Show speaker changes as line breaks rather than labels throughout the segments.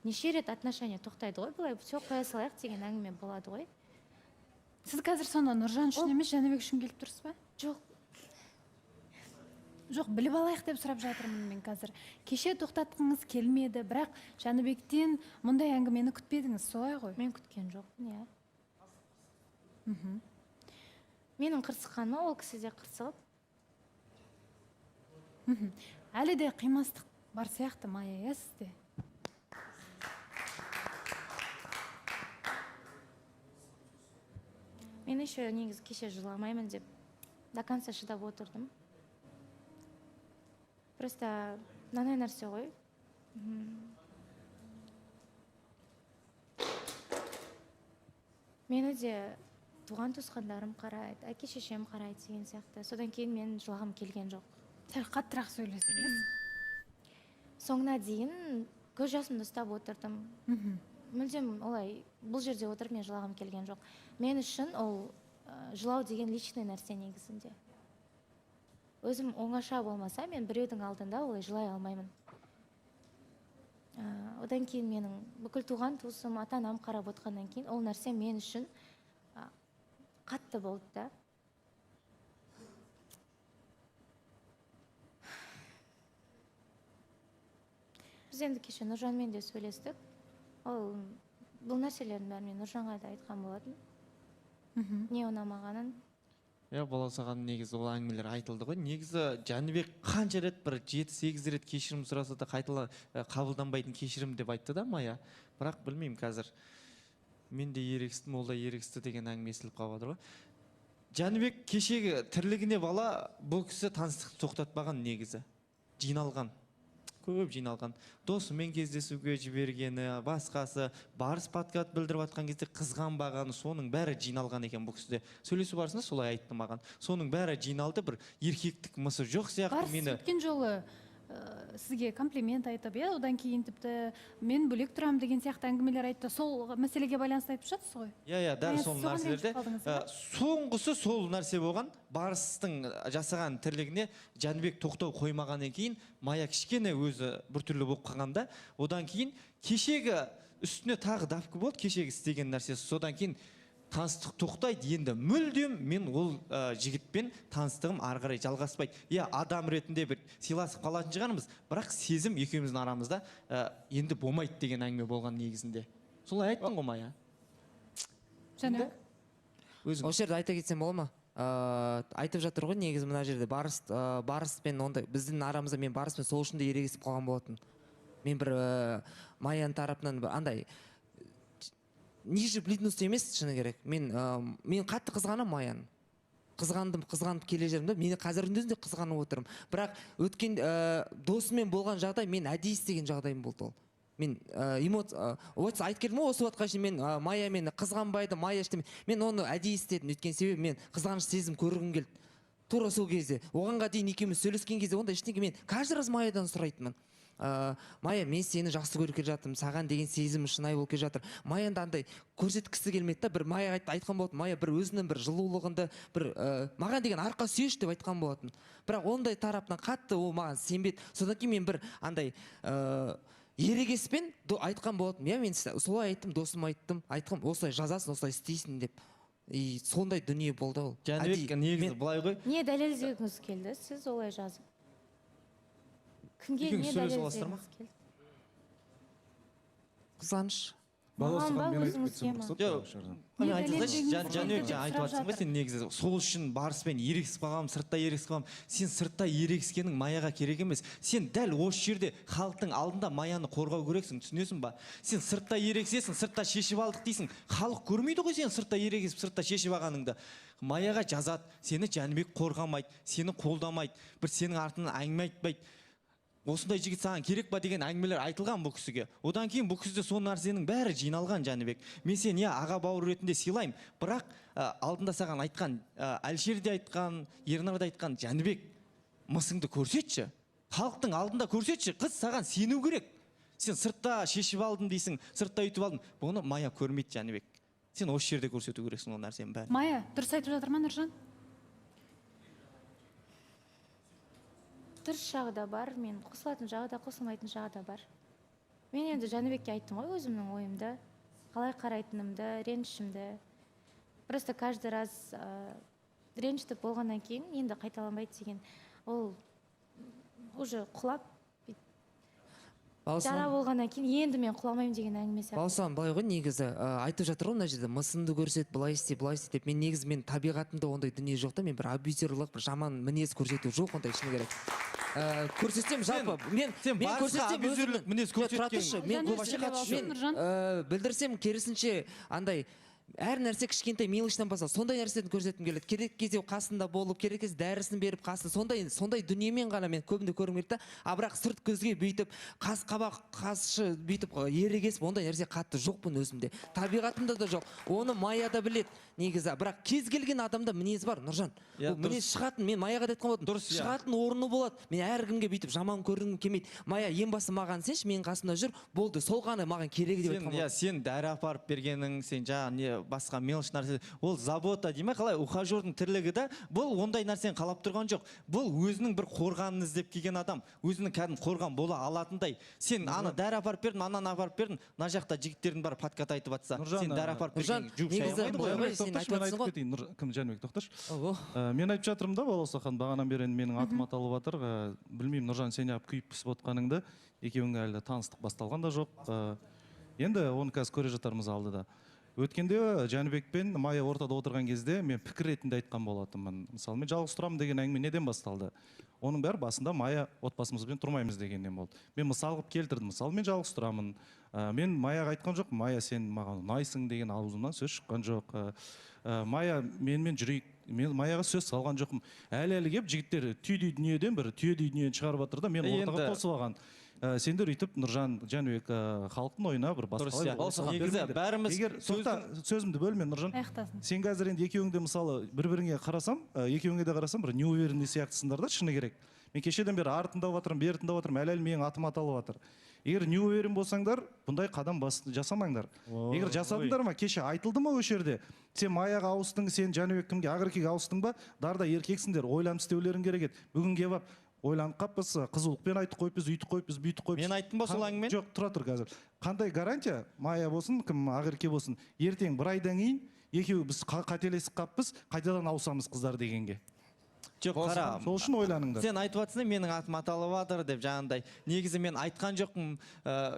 неше рет отношения тоқтайды ғой, былай все қоя салайық деген әңгіме болады ғой.
Сіз қазір сонда Нұржан үшін емес, Жәнібек үшін келіп тұрсыз ба? Жоқ, біліп алайық деп сұрап жатырмын мен қазір. Кеше тоқтатқыңыз келмеді, бірақ Жәнібектен мұндай әңгімені күтпедіңіз, солай ғой?
Мен күткен жоқпын, иә. Менің қырсыққаныма ол кісі де қырсығып.
Әлі де қимастық бар сияқты, Майя, иә сізде?
Мен еще негізі кеше жыламаймын деп до конца шыдап отырдым. Просто мынандай нәрсе ғой. Мені де туған туысқандарым қарайды, әке шешем қарайды деген сияқты. Содан кейін мен жылағым келген жоқ.
Сәл қаттырақ сөйлесеңіз.
Соңына дейін көз жасымды ұстап отырдым. Мүлдем олай бұл жерде отырып мен жылағым келген жоқ. Мен үшін ол жылау деген личный нәрсе негізінде. Өзім оңаша болмаса, мен біреудің алдында олай жылай алмаймын. Одан кейін менің бүкіл туған туысым, ата-анам қарап отқаннан кейін ол нәрсе мен үшін қатты болды да. Біз енді кеше Нұржанмен де сөйлестік. Бұл нәрселердің бәрін мен Нұржанға да айтқан болатын. Не ұнамағанын.
Бола саған негізі ол әңгімелер айтылды ғой. Негізі Жәнібек қанша рет бір 7-8 рет кешірім сұраса да қайтала қабылданбайтын кешірім деп айтты да Майя. Бірақ білмеймін қазір. Мен де ерегістім, ол да ерегісті деген әңгіме естіліп қалып ғой. Жәнібек кешегі тірлігіне бала бұл кісі таныстықты тоқтатпаған негізі. Жиналған. Көп жиналған. Досымен кездесуге жібергені, басқасы, барыс подкат білдіріп атқан кезде қызғанбағаны, соның бәрі жиналған екен бұл кісіде. Сөйлесу барысында солай айтты маған. Соның бәрі жиналды, бір еркектік мысы жоқ сияқты мені.
Барыс өткен жолы сізге комплимент айтып, одан кейін тіпті мен бөлек тұрам деген сияқты әңгімелер айтты. Сол мәселеге байланысты айтып жатсыз ғой?
Дәл сол нәрселерде. Соңғысы сол нәрсе болған. Барыстың жасаған тірлігіне Жәнібек тоқтау қоймағаннан кейін Майя кішкене өзі біртүрлі болып қалғанда, одан кейін кешегі үстіне тағы дәпкі болды, кешегі істеген нәрсесі. Содан кейін таныстық тоқтайды, енді мүлдем мен ол жігітпен таныстығым ары қарай жалғаспайды. Адам ретінде бір сыйласып қалатын шығармыз, бірақ сезім екеуміздің арамызда енді болмайды деген әңгіме болған негізінде. Солай айттың ғой Майя?
Және?
Осы жерде айта кетсем бола ма? Айтып жатыр ғой, негізі мына жерде барыспен ондай біздің арамызда мен барыспен сол үшін де ерегесіп қалған болатын. Мен бір Майяның тарапынан андай ниже блидность емес, шыны керек. Мен қатты қызғанам Майяны. Қызғанып келе жерімді, мені қазірдің өзінде қызғанып отырмын. Бірақ өткен досымен болған жағдай, мен әдейі істеген жағдайым болды ол. Мен айтып келдім ғой, осы уақытқа шейін мен Майя мені қызғанбайды, Майя іштеме. Мен оны әдейі істедім, өткен себебі мен қызғаныш сезім көргім келді. Тура сол кезде, оғанға дейін екеуміз сөйлескен кезде, онда ештеңе мен каждый раз Майядан сұрайтынмын. Майя, мен сені жақсы көріп келе жатырмын, саған деген сезім шынайы болып келе жатыр. Майяны андай көрсеткісі келмеді да, бір Майя айтқан болатын, Майя бір өзінің бір жылулығында, бір маған деген арқа сүйеш деп айтқан болатын. Бірақ ондай тарапынан қатты ол маған сенбеді. Содан кейін мен бір андай ерегеспен айтқан болатын. Мен солай айттым, досым айтқым, осылай жазасын, осылай істейсің деп. Сондай дүние болды ол.
Жәнібек негізі былай ғой.
Не дәлелдегіңіз келді, сіз олай жазып? Кімге не дәлелдегіңіз келді?
Қызғаныш.
Маған ба, өзіңізге ма?
Жәнібек айтып жатсың ғой, сен негізі сол үшін барыспен ерегісіп қалғам, сыртта ерегісіп қалғам. Сен сыртта ерегіскенің Майяға керек емес. Сен дәл осы жерде халықтың алдында Майяны қорғау керексің, түсінесің ба? Сен сыртта ерегісесің, сыртта шешіп алдық дейсің. Халық көрмейді ғой сен сыртта ерегісіп, сыртта шешіп алғаныңды. Майяға жазады, сені Жәнібек қорғамайды, сені қолдамайды, бір сенің артынан әңгіме айтпайды. Осындай жігіт саған керек ба деген әңгімелер айтылған бұл кісіге. Одан кейін бұл кісіде сол нәрсенің бәрі жиналған Жәнібек. Мен сен аға бауыр ретінде сыйлаймын, бірақ алдында саған айтқан, Әлшер де айтқан, Ернар да айтқан, Жәнібек, мысыңды көрсетші. Халықтың алдында көрсетші, қыз саған сену керек. Сен сыртта шешіп алдым дейсің, сыртта үйтіп алдым. Бұны Майя көрмейді Жәнібек. Сен осы жерде көрсету керексің ол нәрсенің бәрін.
Майя, дұрыс айтып жатыр ма Нұржан?
Дұрыс жағы да бар, мен қосылатын жағы да, қосылмайтын жағы да бар. мен енді Жәнібекке айттым ғой өзімнің ойымды, қалай қарайтынымды, ренішімді. Просто каждый раз ренішті болғаннан кейін енді қайталанбайды деген. Ол уже құлап жара болғаннан кейін енді мен құламаймын деген әңгіме сияқты.
Балсам былай ғой, негізі айтып жатыр ғой мына жерде мысымды көрсет, былай істе деп. Мен негізі мен табиғатымда ондай дүние жоқ та, мен бір абьюзерлық, бір жаман мінез көрсету жоқ ондай, шыны керек. Көрсетсем жалпы мен көрсетсем
абьюзерлік мінез көрсеткен.
мен білдірсем керісінше андай әр нәрсе кішкентай мелочьтан басталады. Сондай нәрсені көрсеткім келеді. Керек кезде қасында болып, керек кезде дәрісін беріп қасында, сондай дүниемен ғана мен көбінде көргім келеді. Бірақ сырт көзге бүйтіп, қас қабақ қасшы бүйтіп ерегесіп, ондай нәрсе қатты жоқпын өзімде. Табиғатымда да жоқ. Оны Майя да білет негізі. Бірақ кез келген адамда мінез бар, Нұржан. Мінез шығатын, мен Майяға да айтқан болатынмын. Шығатын орны болады. Мен әркімге бүйтіп жаман көргім келмейді. Майя, ең басы маған сенші, менің қасымда жүр. Болды, сол ғана маған керек деп айтқан болатынмын.
Сен дәрі апарып бергенің, сен жаңа басқа мелочь нәрсе, ол забота дей ме, қалай ухажердің тірлігі да, бұл ондай нәрсені қалап тұрған жоқ. Бұл өзінің бір қорғанын іздеп келген адам, өзінің кәдімгі қорған бола алатындай. Сен ана дәрі апарып бердің, ананы апарып бердің, мына жақта жігіттердің бәрі подкат айтып жатса, сен дәрі апарып берген жуып шайламайды ғой.
Кім Жәнібек, тоқташы. Мен айтып жатырмын да, Баласахан, бағанан бері менің атым аталып жатыр. Білмеймін, Нұржан, сен күйіп пісіп отқаныңды, екеуіңе әлі таныстық басталған да жоқ. Енді оны қазір көре жатармыз алдыда. Өткенде Жәнібек пен Майя ортада отырған кезде мен пікір ретінде айтқан болатынмын. Мысалы, мен жалғыз тұрамын деген әңгіме неден басталды? Оның бәрі басында Майя отбасымызбен тұрмаймыз дегеннен болды. Мен мысал қылып келтірдім. Мысалы, мен жалғыз тұрамын. Мен Майяға айтқан жоқ, Майя сен маған ұнайсың деген аузымнан сөз шыққан жоқ. Майя менімен жүрейік. Мен Майяға сөз салған жоқпын. Әлі келіп жігіттер түйдей дүниеден бір түйедей дүниені шығарып жатыр да, мен ортаға қосып алған. Сендер үйтіп Нұржан, Жәнібек халықтың ойына бір басқалай сөзімді бөлме, Нұржан. Сен қазір енді екеуіңде мысалы бір-біріңе қарасам, екеуіңе де қарасам бір неуверенный сияқтысыңдар да, шыны керек. Мен кешеден бері ары тыңдап жатырмын, бері тыңдап жатырмын, әлі менің атым аталып жатыр. Егер неуверен болсаңдар, бұндай қадам жасамаңдар. Егер жасадыңдар ма, кеше айтылды ма осы жерде? Сен Майяға ауыстың, сен Жәнібек кімге, Ақеркеге ауыстың ба? Дарда еркексіңдер, ойланып істеулерің керек еді. Бүгін келіп ойланып қаппыз, қызулықпен айтып қойыппыз, үйтіп қойыппыз, бүйтіп қойыппыз.
Мен айттым ба сол әңгімен?
Жоқ, тұра тұр қазір. Қандай гарантия, Майя болсын, кім Ақерке болсын, ертең бір айдан кейін екеуі біз қателесіп қаппыз, қайтадан ауысамыз қыздар дегенге.
Жоқ, қара.
Сол үшін ойланыңдар.
Сен айтып жатсың, менің атым аталып жатыр деп жаңағындай. Негізі мен айтқан жоқпын,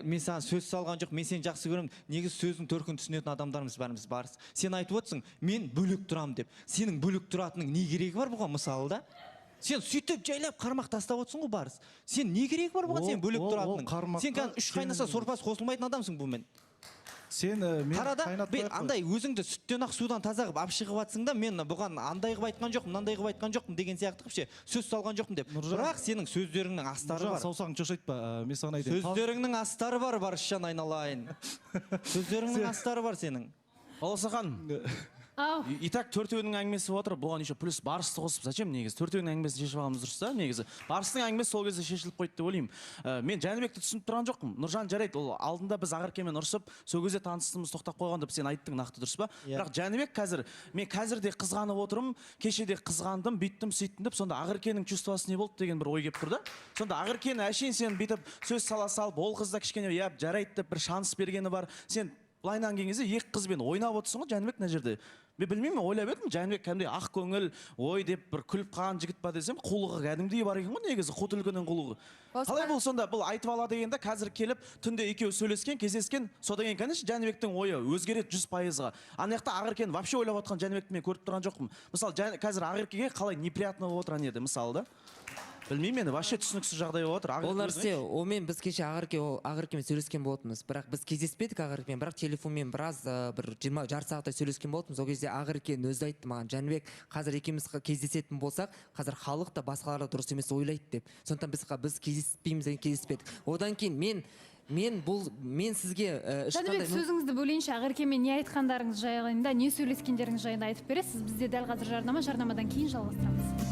мен саған сөз салған жоқ, мен сені жақсы көремін. Негізі сөздің төркінін түсінетін адамдарымыз бәріміз барыз. Сен айтып отырсың, мен бөлек тұрамын деп. Сенің бөлек тұратының не керегі бар бұған мысалы да? Сен сөйтіп жайлап қармақ тастап отырсың ғой барыс. Сен не керегі бар бұған сен бөлек тұратының? Сен қазір үш қайнаса сорпасы қосылмайтын адамсың бұмен.
Сен
қарада, андай өзіңді сүттен ақ судан таза қылып алып шығып жатсың да, мен бұған андай қылып айтқан жоқпын, мынандай қылып айтқан жоқпын деген сияқты қылып ше, сөз салған жоқпын деп. Бірақ сенің сөздеріңнің астары бар.
Саусағың шошайтпа, мен саған айтайын.
Сөздеріңнің астары бар, барышжан айналайын. Сөздеріңнің астары бар сенің.
Баласахан. Итак, төртеуінің әңгімесі отыр, бұған еще плюс барысты қосып, зачем негізі? Төртеуінің әңгімесін шешіп алғанымыз дұрыс та, негізі. Барыстың әңгімесі сол кезде шешіліп қойды деп ойлаймын. Мен Жәнібекті түсініп тұрған жоқпын. Нұржан жарайды, ол алдында біз Ақеркемен ұрысып, сол кезде таныстығымыз тоқтап қойған деп сен айттың, нақты дұрыс па? Бірақ Жәнібек қазір, мен қазір де қызғанып отырмын, кеше де қызғандым, бүйттім, сөйттім деп, сонда Ақеркенің чувствосы не болды деген бір ой келіп тұр да. Сонда Ақеркені әшейін сен бүйтіп сөз сала салып, ол қыз да кішкене жарайды деп бір шанс бергені бар. Сен былайынан келген кезде екі қызбен ойнап отырсың ғой Жәнібек мына жерде. Мен білмеймін, ойлап едім, Жәнібек кәдімгідей ақ көңіл, ой деп бір күліп қалған жігіт па десем, қулығы кәдімгідей бар екен ғой негізі, қу түлкінің қулығы. Қалай бұл сонда, бұл айтып ала дегенде қазір келіп түнде екеуі сөйлескен, кездескен, содан кейін конечно Жәнібектің ойы өзгереді 100%-ға. Ана жақта Ақеркені вообще ойлап отқан Жәнібекті мен көріп тұрған жоқпын. Мысалы қазір Ақеркеге қалай неприятно болып отырған еді, мысалы да. Білмеймін, мені вообще түсініксіз жағдай болып отыр.
Ол нәрсе, онымен біз кеше Ақеркемен сөйлескен болатынбыз, бірақ біз кездеспедік Ақеркемен, бірақ телефонмен біраз бір 20 жарты сағаттай сөйлескен болатынбыз. Ол кезде Ақеркен өзі айтты маған, Жәнібек, қазір екеуміз кездесетін болсақ, қазір халық та басқалар да дұрыс емес ойлайды деп. Сондықтан біз кездеспейміз деген кездеспедік. Одан кейін мен сізге
Жәнібек, сөзіңізді бөлейінші, Ақеркемен не айтқандарыңыз жайында, не сөйлескендеріңіз жайында айтып бересіз. Бізде дәл қазір жарнамадан кейін жалғастырамыз.